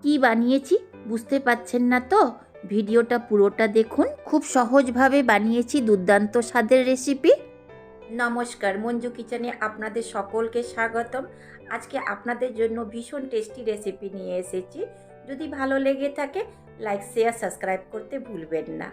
কি বানিয়েছি বুঝতে পারছেন না তো? ভিডিওটা পুরোটা দেখুন। খুব সহজভাবে বানিয়েছি দুর্দান্ত স্বাদের রেসিপি। নমস্কার, মঞ্জু কিচেনে আপনাদের সকলকে স্বাগতম। আজকে আপনাদের জন্য ভীষণ টেস্টি রেসিপি নিয়ে এসেছি। যদি ভালো লেগে থাকে লাইক, শেয়ার, সাবস্ক্রাইব করতে ভুলবেন না।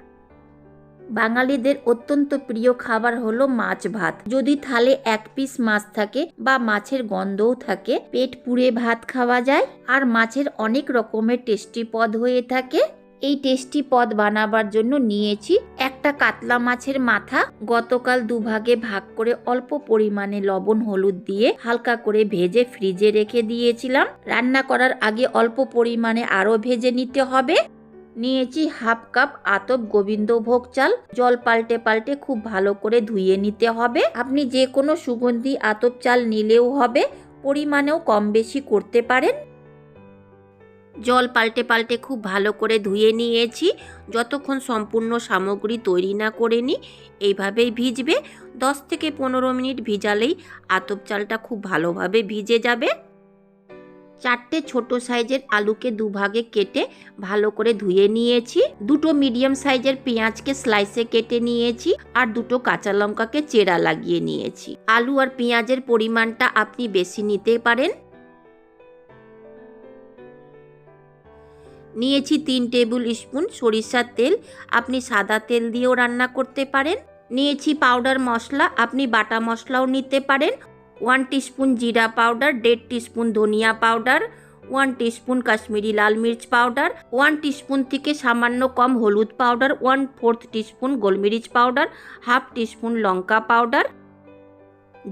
বাঙালিদের অত্যন্ত প্রিয় খাবার হলো মাছ ভাত। যদি থালে এক পিস মাছ থাকে বা মাছের গন্ধও থাকে, পেট পুড়ে ভাত খাওয়া যায়। আর মাছের অনেক রকমের টেস্টি পদ হয়ে থাকে। এই টেস্টি পদ বানাবার জন্য নিয়েছি একটা কাতলা মাছের মাথা। গতকাল দুভাগে ভাগ করে অল্প পরিমাণে লবণ হলুদ দিয়ে হালকা করে ভেজে ফ্রিজে রেখে দিয়েছিলাম। রান্না করার আগে অল্প পরিমাণে আরও ভেজে নিতে হবে। নিয়েছি হাফ কাপ আতপ গোবিন্দভোগ চাল। জল পাল্টে পাল্টে খুব ভালো করে ধুয়ে নিতে হবে। আপনি যে কোনো সুগন্ধি আতপ চাল নিলেও হবে, পরিমাণেও কম বেশি করতে পারেন। জল পাল্টে পাল্টে খুব ভালো করে ধুয়ে নিয়েছি। যতক্ষণ সম্পূর্ণ সামগ্রী তৈরি না করে নিই এইভাবেই ভিজবে। 10 থেকে 15 মিনিট ভিজালেই আতপ চালটা খুব ভালোভাবে ভিজে যাবে। 4টে ছোট সাইজের আলুকে দুভাগে কেটে ভালো করে ধুয়ে নিয়েছি। 2টো মিডিয়াম সাইজের পেঁয়াজকে স্লাইসে কেটে নিয়েছি আর 2টো কাঁচা লঙ্কাকে চেরা লাগিয়ে নিয়েছি। আলু আর পেঁয়াজের পরিমাণটা আপনি বেশি নিতে পারেন। নিয়েছি 3 টেবিল স্পুন সরিষার তেল। আপনি সাদা তেল দিয়েও রান্না করতে পারেন। নিয়েছি পাউডার মশলা, আপনি বাটা মশলাও নিতে পারেন। 1 টিস্পুন জিরা পাউডার, 1.5 টিস্পুন ধনিয়া পাউডার, 1 টিস্পুন কাশ্মীরি লাল মির্চ পাউডার, 1 টিস্পুন থেকে সামান্য কম হলুদ পাউডার, 1/4 টিস্পুন গোলমরিচ পাউডার, 1/2 টিস্পুন লঙ্কা পাউডার।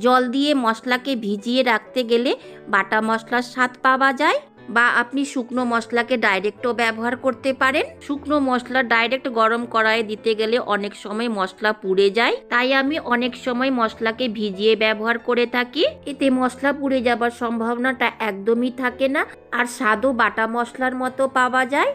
জল দিয়ে মশলাকে ভিজিয়ে রাখতে গেলে বাটা মশলার স্বাদ পাওয়া যায়, বা আপনি শুকনো মশলাকে ডাইরেক্টও ব্যবহার করতে পারেন। শুকনো মশলা ডাইরেক্ট গরম কড়াইয়ে দিতে গেলে অনেক সময় মশলা পুড়ে যায়, তাই আমি অনেক সময় মশলাকে ভিজিয়ে ব্যবহার করে থাকি। এতে মশলা পুড়ে যাবার সম্ভাবনাটা একদমই থাকে না, আর স্বাদও বাটা মশলার মতো পাওয়া যায়।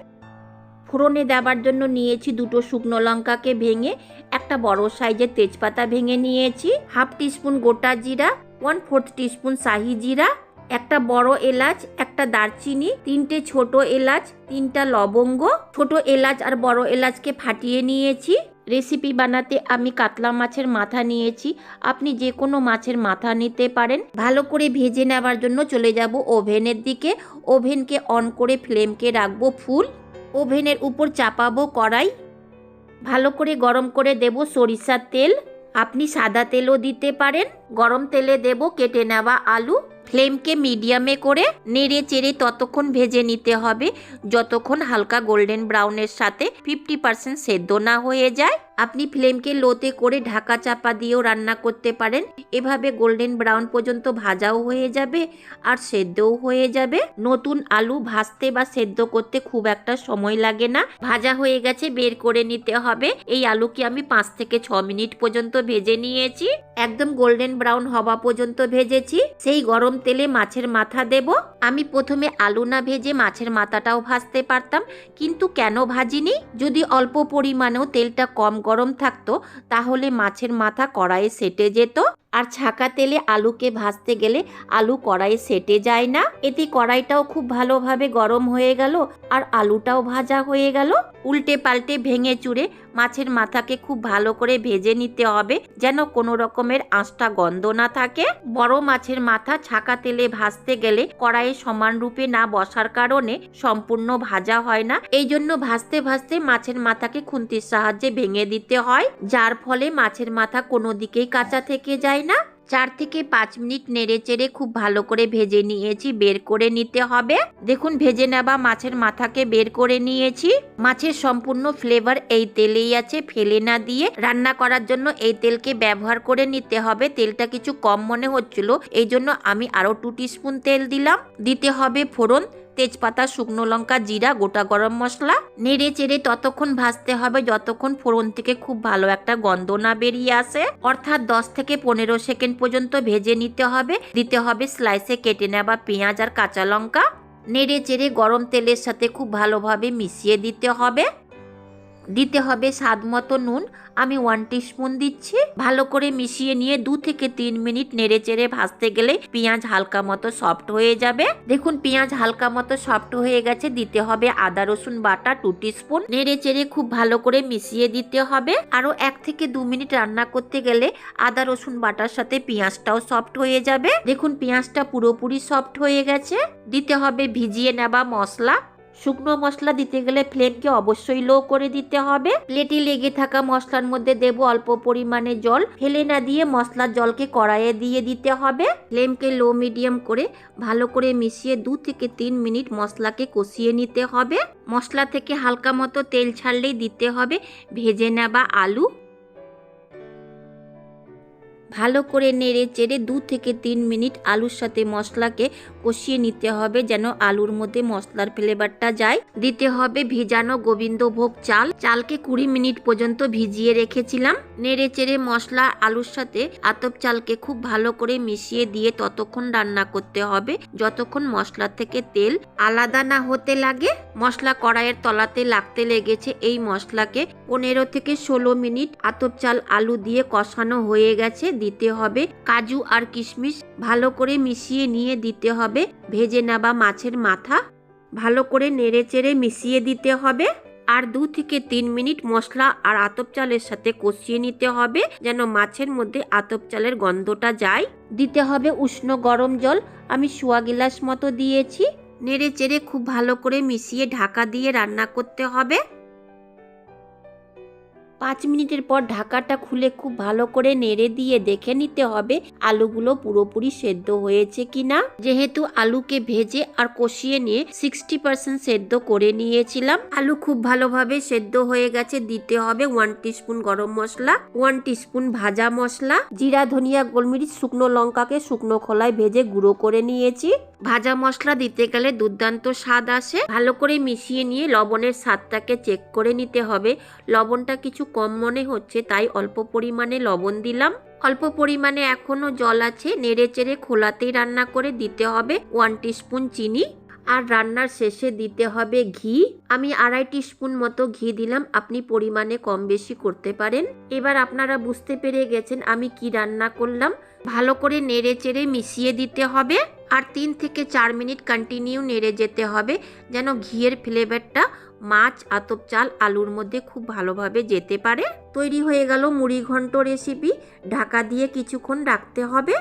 ফোড়নে দেওয়ার জন্য নিয়েছি 2টো শুকনো লঙ্কাকে ভেঙে, একটা বড় সাইজের তেজপাতা ভেঙে নিয়েছি, 1/2 টিস্পুন গোটা জিরা, 1/4 টিস্পুন শাহি জিরা, একটা বড় এলাচ, একটা দারচিনি, 3টে ছোট এলাচ, 3টা লবঙ্গ। ছোট এলাচ আর বড় এলাচকে ফাটিয়ে নিয়েছি। রেসিপি বানাতে আমি কাতলা মাছের মাথা নিয়েছি, আপনি যে কোনো মাছের মাথা নিতে পারেন। ভালো করে ভেজে নেওয়ার জন্য চলে যাব ওভেনের দিকে। ওভেনকে অন করে ফ্লেমকে রাখবো ফুল। ওভেনের উপর চাপাবো কড়াই। ভালো করে গরম করে দেব সরিষার তেল, আপনি সাদা তেলও দিতে পারেন। গরম তেলে দেব কেটে নেওয়া আলু। ফ্লেমকে মিডিয়ামে করে নেড়ে চেড়ে ততক্ষণ ভেজে নিতে হবে যতক্ষণ হালকা গোল্ডেন ব্রাউনের সাথে 50% সেদ্ধ না হয়ে যায়। আপনি ফ্লেমকে লোতে করে ঢাকা চাপা দিয়েও রান্না করতে পারেন। এভাবে গোল্ডেন ব্রাউন পর্যন্ত ভাজাও হয়ে যাবে আর সেদ্ধও হয়ে যাবে। নতুন আলু ভাজতে বা সেদ্ধ করতে খুব একটা সময় লাগে না। ভাজা হয়ে গেছে, বের করে নিতে হবে। এই আলুকে আমি 5 থেকে 6 মিনিট পর্যন্ত ভেজে নিয়েছি। একদম গোল্ডেন ব্রাউন হওয়া পর্যন্ত ভেজেছি। সেই গরম তেলে মাছের মাথা দেব। আমি প্রথমে আলু না ভেজে মাছের মাথাটাও ভাজতে পারতাম, কিন্তু কেন ভাজিনি? যদি অল্প পরিমাণেও তেলটা কম গরম থাকতো তাহলে মাছের মাথা কড়াইয়ে সেটে যেত, আর ছাকা তেলে আলুকে ভাজতে গেলে আলু কড়াইয়ে সেটে যায় না। এতে কড়াইটাও খুব ভালোভাবে গরম হয়ে গেল আর আলুটাও ভাজা হয়ে গেল। উল্টে পাল্টে ভেঙে চুরে মাছের মাথাকে খুব ভালো করে ভেজে নিতে হবে, যেন কোনো রকমের আঁশটা গন্ধ না থাকে। বড় মাছের মাথা ছাকা তেলে ভাজতে গেলে কড়াইয়ে সমান রূপে না বসার কারণে সম্পূর্ণ ভাজা হয় না। এই জন্য ভাজতে ভাজতে মাছের মাথাকে খুন্তির সাহায্যে ভেঙে দিতে হয়, যার ফলে মাছের মাথা কোনো দিকেই কাঁচা থেকে যায় না। 4 থেকে 5 মিনিট নেড়ে চেড়ে খুব ভালো করে ভেজে নিয়েছি, বের করে নিতে হবে। দেখুন ভেজে নেওয়া মাছের মাথাকে বের করে নিয়েছি। মাছের সম্পূর্ণ ফ্লেভার এই তেলেই আছে, ফেলে না দিয়ে রান্না করার জন্য এই তেলকে ব্যবহার করে নিতে হবে। তেলটা কিছু কম মনে হচ্ছিল, এই জন্য আমি আরো 2 টিস্পুন তেল দিলাম। দিতে হবে ফোড়ন, তেজপাতা, শুকনো লঙ্কা, জিরা, গোটা গরম মশলা। নেড়ে চেড়ে ততক্ষণ ভাজতে হবে যতক্ষণ ফোড়ন থেকে খুব ভালো একটা গন্ধ না বেরিয়ে আসে, অর্থাৎ 10 থেকে 15 সেকেন্ড পর্যন্ত ভেজে নিতে হবে। দিতে হবে স্লাইসে কেটে নেওয়া পেঁয়াজ আর কাঁচা লঙ্কা। নেড়ে চেড়ে গরম তেলের সাথে খুব ভালোভাবে মিশিয়ে দিতে হবে। দিতে হবে স্বাদ মতো নুন, আমি 1 টিস্পুন দিচ্ছি। ভালো করে মিশিয়ে নিয়ে 2 থেকে 3 মিনিট নেড়ে চেড়ে ভাজতে গেলে পেঁয়াজ হালকা মতো সফট হয়ে যাবে। দেখুন পেঁয়াজ হালকা মতো সফট হয়ে গেছে। দিতে হবে আদা রসুন বাটা 2 টিস্পুন। নেড়ে চেড়ে খুব ভালো করে মিশিয়ে দিতে হবে। আরো 1 থেকে 2 মিনিট রান্না করতে গেলে আদা রসুন বাটার সাথে পেঁয়াজটাও সফট হয়ে যাবে। দেখুন পেঁয়াজটা পুরোপুরি সফট হয়ে গেছে। দিতে হবে ভিজিয়ে নেওয়া মশলা। শুকনো মশলা দিতে গেলে ফ্লেমকে অবশ্যই লো করে দিতে হবে। প্লেটে লেগে থাকা মশলার মধ্যে দেব অল্প পরিমাণে জল। ফেলে না দিয়ে মশলার জলকে কড়াইয়ে দিয়ে দিতে হবে। ফ্লেমকে লো মিডিয়াম করে ভালো করে মিশিয়ে 2 থেকে 3 মিনিট মশলাকে কষিয়ে নিতে হবে। মশলা থেকে হালকা মতো তেল ছাড়লেই দিতে হবে ভেজে নেওয়া আলু। ভালো করে নেড়ে চেড়ে 2 থেকে 3 মিনিট আলুর সাথে মশলাকে কষিয়ে নিতে হবে যেন আলুর মধ্যে মশলার ফ্লেভারটা যায়। দিতে হবে ভিজানো গোবিন্দভোগ চাল। চালকে 20 মিনিট পর্যন্ত ভিজিয়ে রেখেছিলাম। নেড়ে চেড়ে মশলা আলুর সাথে আতপ চালকে খুব ভালো করে মিশিয়ে দিয়ে ততক্ষণ রান্না করতে হবে যতক্ষণ মশলা থেকে তেল আলাদা না হতে লাগে। মশলা কড়াইয়ের তলাতে লাগতে লেগেছে। এই মশলাকে 15 থেকে 16 মিনিট আতপ চাল আলু দিয়ে কষানো হয়ে গেছে। দিতে হবে কাজু আর কিশমিশ। ভালো করে মিশিয়ে নিয়ে দিতে হবে ভেজে নেওয়া মাছের মাথা। ভালো করে নেড়ে চেড়ে মিশিয়ে দিতে হবে। আর 2 থেকে 3 মিনিট মশলা আর আতপ চালের সাথে কষিয়ে নিতে হবে যেন মাছের মধ্যে আতপ চালের গন্ধটা যায়। দিতে হবে উষ্ণ গরম জল। আমি 1 গিলাস মতো দিয়েছি। নেড়ে চেড়ে খুব ভালো করে মিশিয়ে ঢাকা দিয়ে রান্না করতে হবে। 5 মিনিটের পর ঢাকাটা খুলে খুব ভালো করে নেড়ে দিয়ে দেখে নিতে হবে আলুগুলো পুরোপুরি সেদ্ধ হয়েছে কিনা। যেহেতু আলুকে ভেজে আর কষিয়ে নিয়ে 60% সেদ্ধ করে নিয়েছিলাম, আলু খুব ভালোভাবে সেদ্ধ হয়ে গেছে। দিতে হবে 1 টিস্পুন গরম মশলা, 1 টিস্পুন ভাজা মশলা, জিরা ধনিয়া গোলমরিচ শুকনো লঙ্কাকে শুকনো খোলায় ভেজে গুঁড়ো করে নিয়েছি। ভাজা মশলা দিতে গেলে দুর্দান্ত স্বাদ আসে। ভালো করে মিশিয়ে নিয়ে লবণের স্বাদটাকে চেক করে নিতে হবে। লবণটা কিছু কম মনে হচ্ছে তাই অল্প পরিমাণে লবণ দিলাম। অল্প পরিমাণে এখনো জল আছে। নেড়ে চেড়ে খোলাতেই রান্না করে দিতে হবে 1 টিস্পুন চিনি। আর রান্নার শেষে দিতে হবে ঘি। আমি 2.5 টিস্পুন মতো ঘি দিলাম। আপনি পরিমাণে কম বেশি করতে পারেন। এবার আপনারা বুঝতে পেরে গেছেন আমি কি রান্না করলাম। ভালো করে নেড়ে চেড়ে মিশিয়ে দিতে হবে আর 3 থেকে 4 মিনিট কন্টিনিউ নেড়ে যেতে হবে যেন ঘিয়ের ফ্লেভারটা মাছ আতপ চাল আলুর মধ্যে খুব ভালোভাবে যেতে পারে। তৈরি হয়ে গেল মুড়ি ঘন্ট রেসিপি। ঢাকা দিয়ে কিছুক্ষণ রাখতে হবে।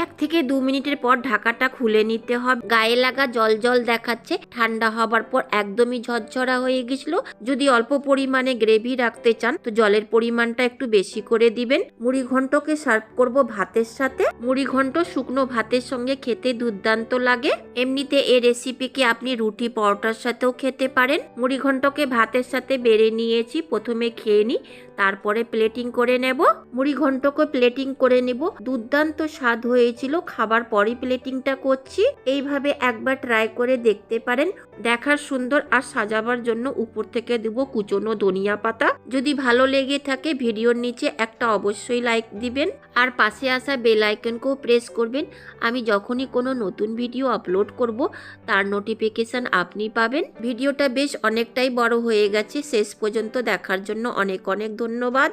1 থেকে 2 মিনিটের পর ঢাকাটা খুলে নিতে হবে। গায়ে লাগা জল জল দেখাচ্ছে। ঠান্ডা হবার পর একদমই ঝরঝরা হয়ে গেছিল। যদি অল্প পরিমাণে গ্রেভি রাখতে চান তো জলের পরিমাণটা একটু বেশি করে দিবেন। মুড়ি ঘন্টকে সার্ভ করব ভাতের সাথে। মুড়ি ঘন্ট শুকনো ভাতের সঙ্গে খেতে দুর্দান্ত লাগে। এমনিতে এই রেসিপিকে আপনি রুটি পরোটার সাথেও খেতে পারেন। মুড়ি ঘন্টকে ভাতের সাথে বেড়ে নিয়েছি। প্রথমে খেয়ে নিই, তারপরে প্লেটিং করে নেব। মুড়ি ঘন্টকে প্লেটিং করে নেব। দুর্দান্ত স্বাদ হয়েছিল। খাবার পরই প্লেটিংটা করছি। এইভাবে একবার ট্রাই করে দেখতে পারেন। দেখার সুন্দর আর সাজাবার জন্য উপর থেকে দেব কুচনো ধনিয়া পাতা। যদি ভালো লেগে থাকে ভিডিওর নিচে একটা অবশ্যই লাইক দিবেন আর পাশে আসা বেল আইকনকেও প্রেস করবেন। আমি যখনই কোনো নতুন ভিডিও আপলোড করব তার নোটিফিকেশন আপনি পাবেন। ভিডিওটা বেশ অনেকটাই বড় হয়ে গেছে। শেষ পর্যন্ত দেখার জন্য অনেক অনেক ধন্যবাদ।